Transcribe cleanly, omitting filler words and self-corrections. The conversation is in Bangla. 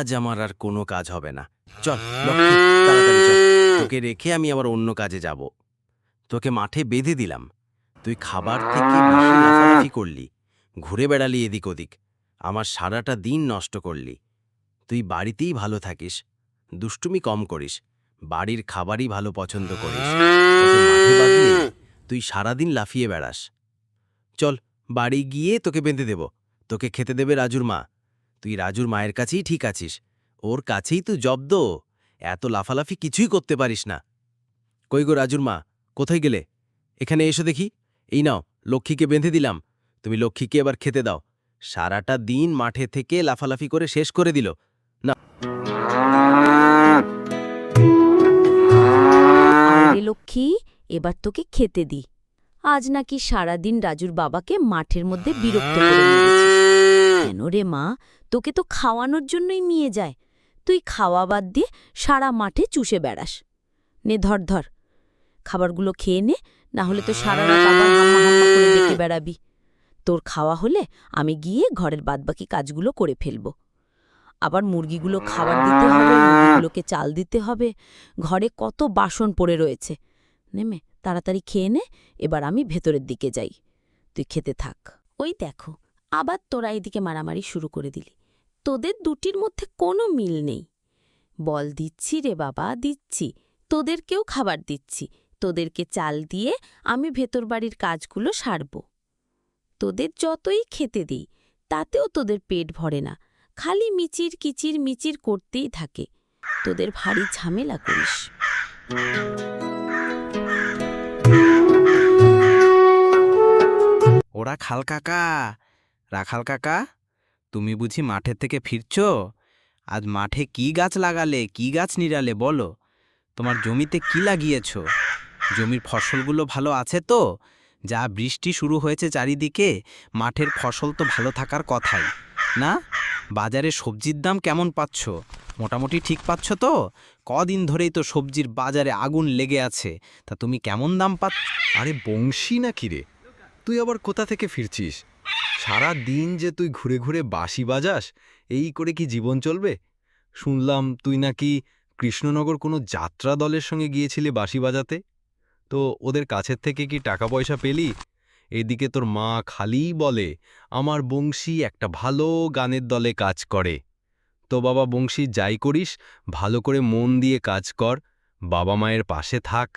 আজ আমার আর কোনো কাজ হবে না। চল লক্ষ্মী, তাড়াতাড়ি চল। তোকে রেখে আমি আবার অন্য কাজে যাব। তোকে মাঠে বেঁধে দিলাম, তুই খাবার থেকে বেশি লাফালাফি করলি, ঘুরে বেড়ালি এদিক ওদিক, আমার সারাটা দিন নষ্ট করলি। তুই বাড়িতেই ভালো থাকিস, দুষ্টুমি কম করিস, বাড়ির খাবারই ভালো পছন্দ করিস। তোকে মাঠে বাঁধলে তুই সারাদিন লাফিয়ে বেড়াস। চল বাড়ি গিয়ে তোকে বেঁধে দেব, তোকে খেতে দেবে রাজুর মা। তুই রাজুর মায়ের কাছেই ঠিক আছিস, ওর কাছেই তুই জব্দ। এত লাফালাফি কিছুই করতে পারিস না। কই গো রাজুর মা, কোথায় গেলে? এখানে এসো দেখি। এই নাও, লক্ষ্মীকে বেঁধে দিলাম, তুমি লক্ষ্মীকে এবার খেতে দাও। সারাটা দিন মাঠে থেকে লাফালাফি করে শেষ করে দিল। না, আরে লক্ষ্মী, এবার তোকে খেতে দি। আজ নাকি সারাদিন রাজুর বাবাকে মাঠের মধ্যে বিরক্ত করে মেরেছিস। কেন রে মা, তোকে তো খাওয়ানোর জন্যই নিয়ে যায়, তুই খাওয়া বাদ দিয়ে সারা মাঠে চুষে বেড়াস। নে ধর ধর, খাবারগুলো খেয়ে নে, না হলে তো সারা রাত আবার হাম্মা হাম্মা করে ডেকে বেড়াবি। তোর খাওয়া হলে আমি গিয়ে ঘরের বাদবাকি কাজগুলো করে ফেলব। আবার মুরগিগুলো খাবার দিতে হবে, মুরগিগুলোকে চাল দিতে হবে, ঘরে কত বাসন পড়ে রয়েছে। নেমে তাড়াতাড়ি খেয়ে নে, এবার আমি ভেতরের দিকে যাই, তুই খেতে থাক। ওই দেখো, আবার তোরা এদিকে মারামারি শুরু করে দিলি। তোদের দুটির মধ্যে কোনো মিল নেই। বল দিচ্ছি রে বাবা, দিচ্ছি, তোদেরকেও খাবার দিচ্ছি, তোদেরকে চাল দিয়ে আমি ভেতর বাড়ির কাজগুলো সারব। তোদের যতই খেতে দিই, তাতেও তোদের পেট ভরে না, খালি মিচির কিচির মিচির করতেই থাকে। তোদের ভারী ঝামেলা করিস। ওরা খাল কাকা, রাখাল কাকা, তুমি বুঝি মাঠের থেকে ফিরছ? আজ মাঠে কি গাছ লাগালে, কি গাছ নিড়ালে বলো? তোমার জমিতে কি লাগিয়েছ? জমির ফসলগুলো ভালো আছে তো? যা বৃষ্টি শুরু হয়েছে চারিদিকে, মাঠের ফসল তো ভালো থাকার কথাই না? বাজারে সবজির দাম কেমন পাচ্ছ? মোটামুটি ঠিক পাচ্ছ তো? কদিন ধরেই তো সবজির বাজারে আগুন লেগে আছে, তা তুমি কেমন দাম পাচ্ছ? আরে বংশী নাকি রে, তুই আবার কোথা থেকে ফিরছিস? সারা দিন যে তুই ঘুরে ঘুরে বাঁশি বাজাস, এই করে কি জীবন চলবে? শুনলাম তুই নাকি কৃষ্ণনগর কোনো যাত্রা দলের সঙ্গে গিয়েছিলি বাঁশি বাজাতে। তো ওদের কাছের থেকে কি টাকা পয়সা পেলি? এদিকে তোর মা খালিই বলে আমার বংশী একটা ভালো গানের দলে কাজ করে। তো বাবা বংশী, যাই করিস ভালো করে মন দিয়ে কাজ কর, বাবা মায়ের পাশে থাক।